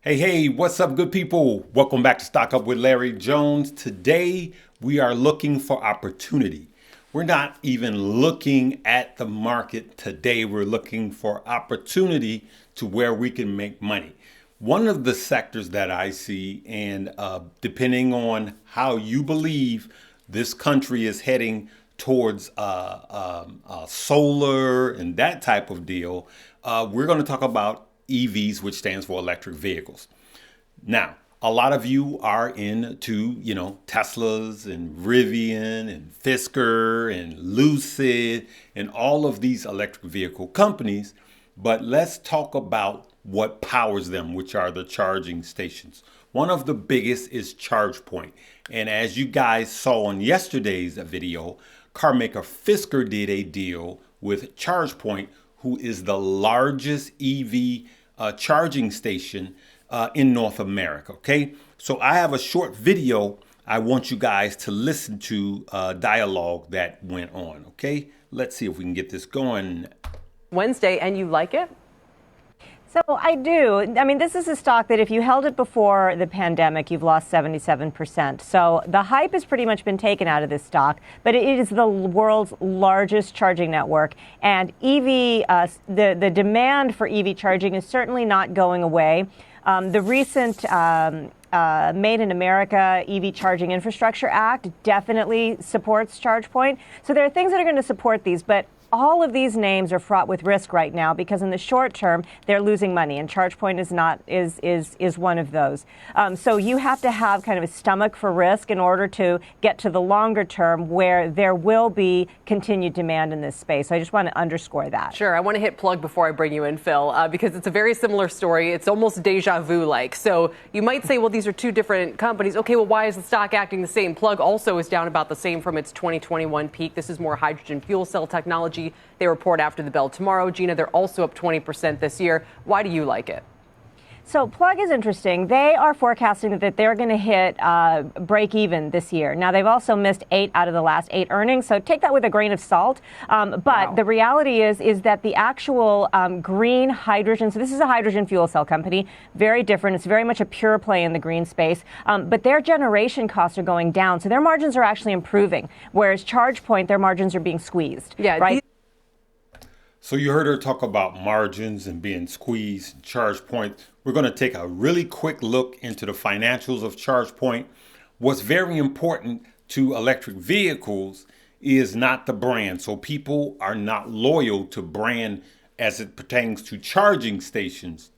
Hey, what's up, good people? Welcome back to Stock Up with Larry Jones. Today, we are looking for opportunity. We're not even looking at the market today. We're looking for opportunity to where we can make money. One of the sectors that I see, and depending on how you believe this country is heading towards solar and that type of deal, we're going to talk about EVs, which stands for electric vehicles. Now, a lot of you are into, Teslas and Rivian and Fisker and Lucid and all of these electric vehicle companies. But let's talk about what powers them, which are the charging stations. One of the biggest is ChargePoint. And as you guys saw in yesterday's video, carmaker Fisker did a deal with ChargePoint, who is the largest EV charging station in North America. Okay, so I have a short video I want you guys to listen to, dialogue that went on. Okay, let's see if we can get this going. Wednesday, and you like it? So I do. I mean, this is a stock that if you held it before the pandemic, you've lost 77%. So the hype has pretty much been taken out of this stock, but it is the world's largest charging network. And the demand for EV charging is certainly not going away. The recent Made in America EV Charging Infrastructure Act definitely supports ChargePoint. So there are things that are going to support these, but all of these names are fraught with risk right now because in the short term they're losing money, and ChargePoint is one of those. So you have to have kind of a stomach for risk in order to get to the longer term where there will be continued demand in this space. So I just want to underscore that. Sure. I want to hit plug before I bring you in, Phil, because it's a very similar story. It's almost deja vu like. So you might say, well, these are two different companies. Okay, well, why is the stock acting the same? Plug also is down about the same from its 2021 peak. This is more hydrogen fuel cell technology. They report after the bell tomorrow. Gina, they're also up 20% this year. Why do you like it? So Plug is interesting. They are forecasting that they're going to hit break even this year. Now, they've also missed 8 out of the last 8 earnings, so take that with a grain of salt. But the reality is that the actual green hydrogen, so this is a hydrogen fuel cell company, very different. It's very much a pure play in the green space. But their generation costs are going down, so their margins are actually improving, whereas ChargePoint, their margins are being squeezed. Yeah, right? So you heard her talk about margins and being squeezed, ChargePoint. We're going to take a really quick look into the financials of ChargePoint. What's very important to electric vehicles is not the brand. So people are not loyal to brand as it pertains to charging stations.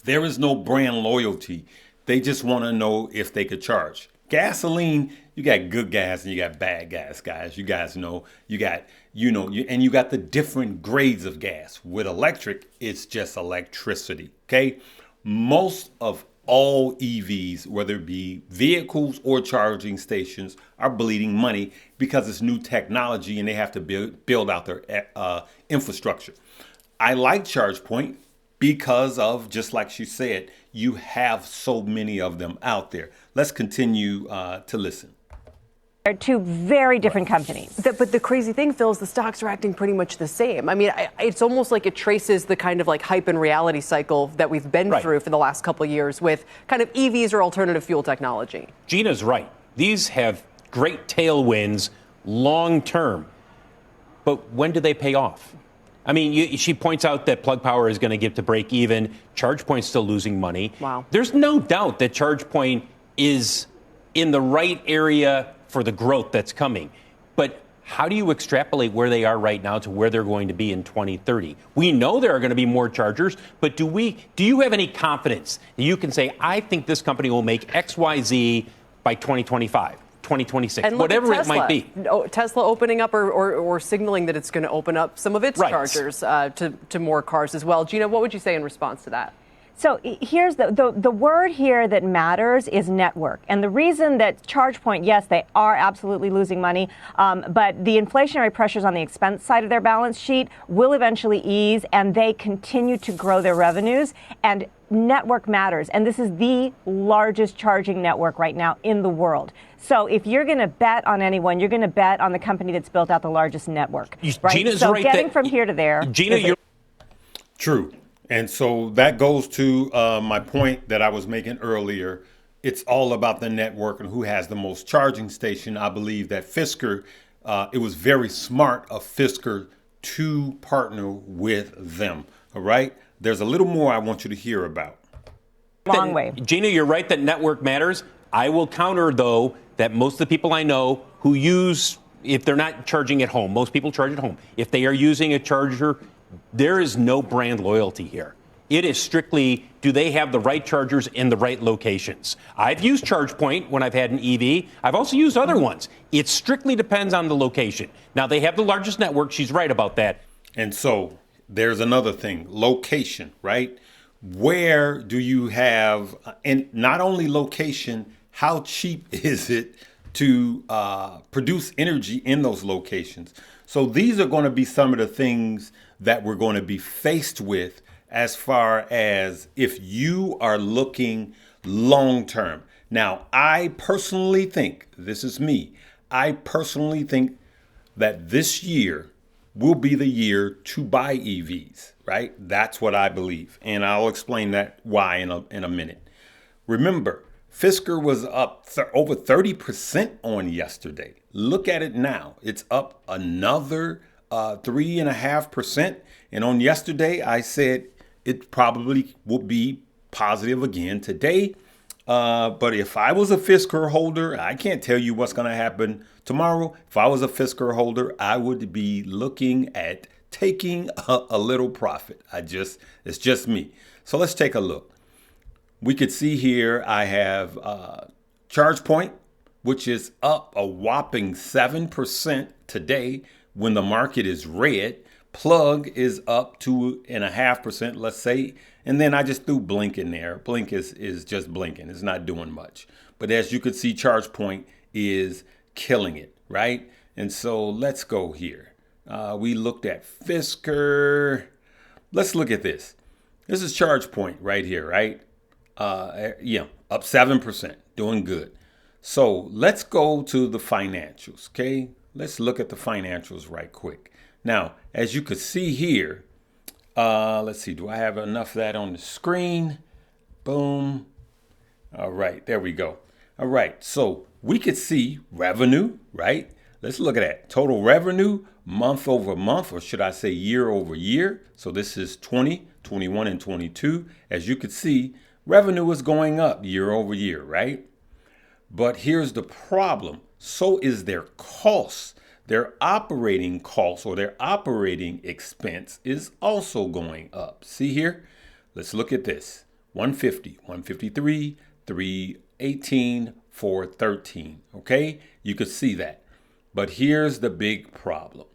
There is no brand loyalty. They just want to know if they could charge. Gasoline, you got good gas and you got bad gas, guys. You guys know, you got the different grades of gas. With electric, it's just electricity, okay? Most of all EVs, whether it be vehicles or charging stations, are bleeding money because it's new technology and they have to build out their infrastructure. I like ChargePoint because of, just like she said, you have so many of them out there. Let's continue to listen. They're two very different companies. But the crazy thing, Phil, is the stocks are acting pretty much the same. I mean, it's almost like it traces the kind of like hype and reality cycle that we've been through for the last couple of years with kind of EVs or alternative fuel technology. Gina's right. These have great tailwinds long term. But when do they pay off? I mean, she points out that Plug Power is going to get to break even. ChargePoint's still losing money. Wow. There's no doubt that ChargePoint is in the right area for the growth that's coming. But how do you extrapolate where they are right now to where they're going to be in 2030? We know there are going to be more chargers, but do you have any confidence that you can say, I think this company will make XYZ by 2025? 2026, and whatever it might be. Tesla opening up or signaling that it's going to open up some of its chargers to more cars as well. Gina, what would you say in response to that? So here's the word here that matters is network. And the reason that ChargePoint, yes, they are absolutely losing money, but the inflationary pressures on the expense side of their balance sheet will eventually ease, and they continue to grow their revenues. And network matters. And this is the largest charging network right now in the world. So if you're going to bet on anyone, you're going to bet on the company that's built out the largest network. Right? Gina's so right getting from here to there. Gina, you're true. And so that goes to my point that I was making earlier. It's all about the network and who has the most charging station. I believe that Fisker, it was very smart of Fisker to partner with them. All right. There's a little more I want you to hear about. Long way. Gina, you're right that network matters. I will counter, though, that most of the people I know who use, if they're not charging at home, most people charge at home. If they are using a charger, there is no brand loyalty here. It is strictly, do they have the right chargers in the right locations? I've used ChargePoint when I've had an EV. I've also used other ones. It strictly depends on the location. Now, they have the largest network. She's right about that. And so there's another thing, location, right? Where do you have, and not only location, how cheap is it to produce energy in those locations? So these are going to be some of the things that we're going to be faced with as far as if you are looking long term. Now, I personally think, this is me, I personally think that this year will be the year to buy EVs, right? That's what I believe. And I'll explain that why in a minute. Remember, Fisker was up over 30% on yesterday. Look at it now. It's up another 3.5%. And on yesterday, I said it probably will be positive again today. But if I was a Fisker holder, I can't tell you what's going to happen tomorrow. If I was a Fisker holder, I would be looking at taking a little profit. It's just me. So let's take a look. We could see here I have ChargePoint, which is up a whopping 7% today when the market is red. Plug is up 2.5%, let's say. And then I just threw Blink in there. Blink is just blinking. It's not doing much. But as you can see, ChargePoint is killing it, right? And so let's go here. We looked at Fisker. Let's look at this. This is ChargePoint right here, right? Yeah, up 7%, doing good. So let's go to the financials, okay? Let's look at the financials right quick. Now, as you can see here, let's see, do I have enough of that on the screen? Boom. All right, there we go. All right, so we could see revenue, right? Let's look at that. Total revenue, month over month, or should I say year over year. So this is 20, 21, and 22. As you could see, revenue is going up year over year, right? But here's the problem. So is their costs. Their operating costs or their operating expense is also going up. See here? Let's look at this. 150, 153, 318, 413. Okay? You could see that. But here's the big problem.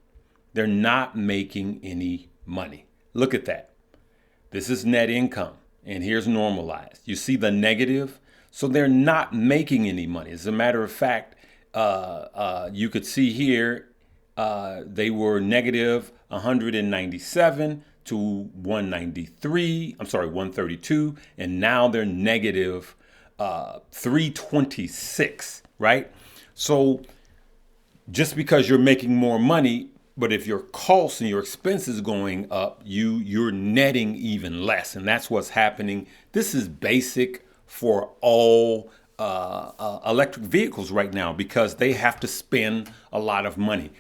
They're not making any money. Look at that. This is net income. And here's normalized. You see the negative? So they're not making any money. As a matter of fact, you could see here, they were negative 197 to 193. I'm sorry, 132. And now they're negative 326, right? So just because you're making more money, but if your costs and your expenses going up, you're netting even less. And that's what's happening. This is basic for all electric vehicles right now because they have to spend a lot of money.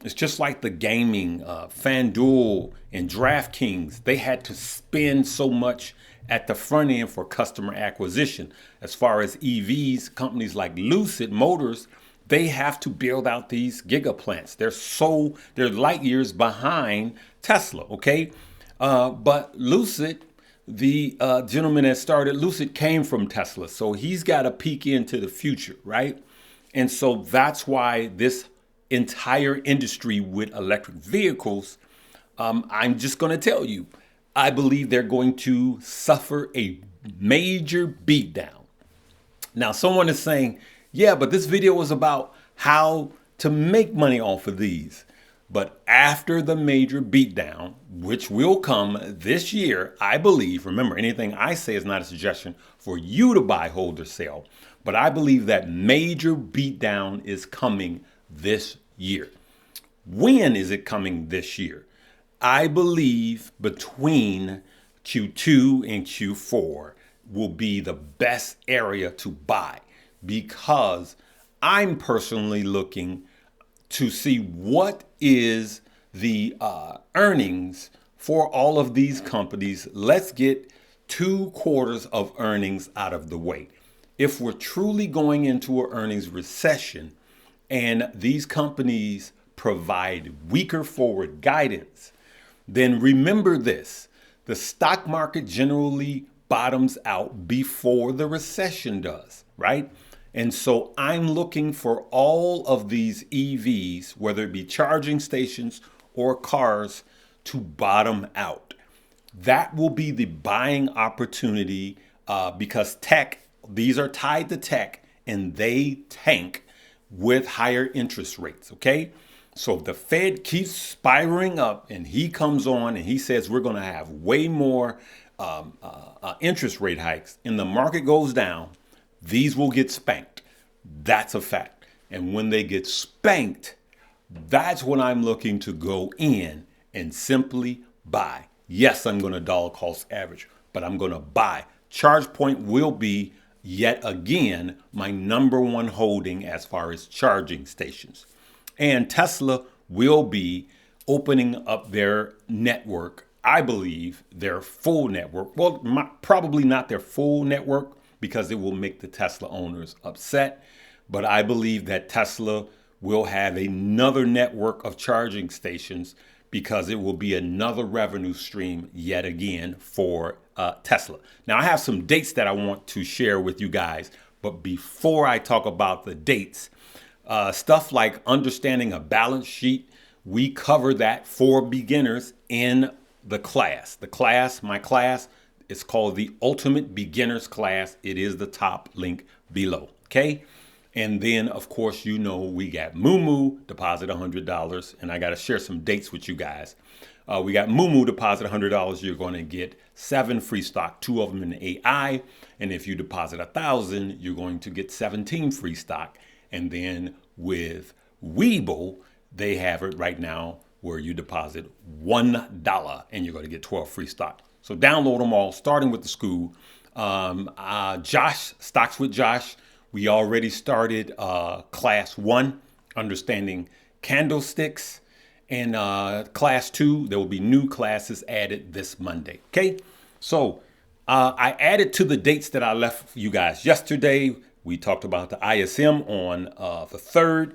It's just like the gaming, FanDuel and DraftKings. They had to spend so much at the front end for customer acquisition. As far as EVs, companies like Lucid Motors, they have to build out these giga plants. They're light years behind Tesla, okay? But Lucid, the gentleman that started Lucid came from Tesla. So he's got to peek into the future, right? And so that's why this entire industry with electric vehicles, I'm just going to tell you, I believe they're going to suffer a major beatdown. Now, someone is saying, yeah, but this video was about how to make money off of these. But after the major beatdown, which will come this year, I believe, remember, anything I say is not a suggestion for you to buy, hold, or sell. But I believe that major beatdown is coming this year. When is it coming this year? I believe between Q2 and Q4 will be the best area to buy because I'm personally looking to see what is the earnings for all of these companies. Let's get 2 quarters of earnings out of the way. If we're truly going into an earnings recession and these companies provide weaker forward guidance, then remember this: the stock market generally bottoms out before the recession does, right? And so I'm looking for all of these EVs, whether it be charging stations or cars, to bottom out. That will be the buying opportunity because tech, these are tied to tech, and they tank with higher interest rates, okay? So if the Fed keeps spiraling up and he comes on and he says we're going to have way more interest rate hikes and the market goes down, these will get spanked. That's a fact. And when they get spanked, that's when I'm looking to go in and simply buy. Yes, I'm going to dollar cost average, but I'm going to buy. ChargePoint will be yet again my number one holding as far as charging stations. And Tesla will be opening up their network, I believe their full network. Well, probably not their full network because it will make the Tesla owners upset. But I believe that Tesla will have another network of charging stations because it will be another revenue stream yet again for Tesla. Now, I have some dates that I want to share with you guys. But before I talk about the dates, stuff like understanding a balance sheet, we cover that for beginners in the class. My class is called the Ultimate Beginners Class. It is the top link below, okay? And then, of course, you know we got Moomoo, deposit $100, and I got to share some dates with you guys. We got Moomoo, deposit $100. You're going to get 7 free stock, 2 of them in AI. And if you deposit $1,000, you're going to get 17 free stock. And then with Webull, they have it right now where you deposit $1 and you're going to get 12 free stock. So download them all, starting with the school. Josh, Stocks with Josh. We already started class 1, understanding candlesticks. And class 2, there will be new classes added this Monday. Okay, so I added to the dates that I left you guys yesterday. We talked about the ISM on the 3rd.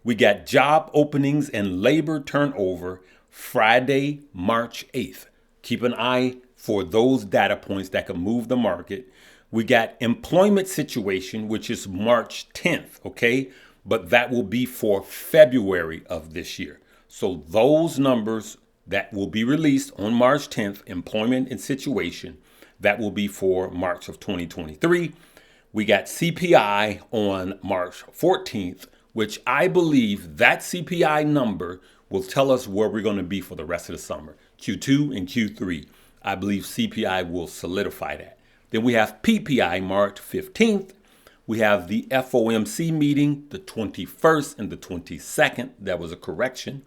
We got job openings and labor turnover Friday, March 8th. Keep an eye for those data points that can move the market. We got employment situation, which is March 10th, okay? But that will be for February of this year. So those numbers that will be released on March 10th, employment and situation, that will be for March of 2023. We got CPI on March 14th, which I believe that CPI number will tell us where we're going to be for the rest of the summer. Q2 and Q3. I believe CPI will solidify that. Then we have PPI March 15th. We have the FOMC meeting the 21st and the 22nd. That was a correction.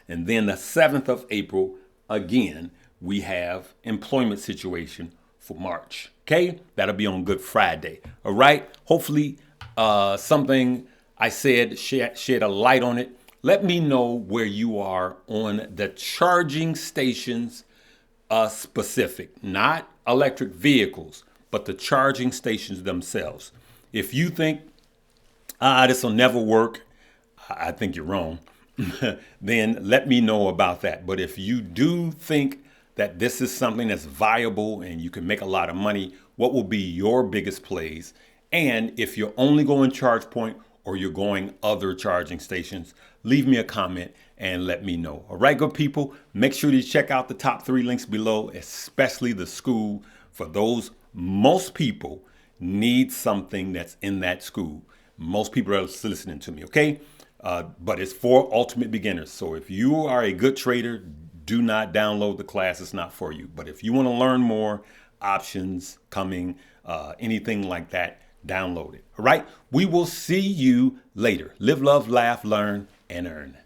And then the 7th of April, again, we have employment situation for March. Okay, that'll be on Good Friday. All right. Hopefully something I said shed a light on it. Let me know where you are on the charging stations specific, not electric vehicles, but the charging stations themselves. If you think, this will never work, I think you're wrong, then let me know about that. But if you do think that this is something that's viable and you can make a lot of money, what will be your biggest plays? And if you're only going ChargePoint or you're going other charging stations, leave me a comment and let me know. All right, good people, make sure to check out the top 3 links below, especially the school. For those, most people need something that's in that school. Most people are listening to me, okay? But it's for ultimate beginners. So if you are a good trader, do not download the class. It's not for you. But if you want to learn more, options coming, anything like that, download it. All right. We will see you later. Live, love, laugh, learn, and earn.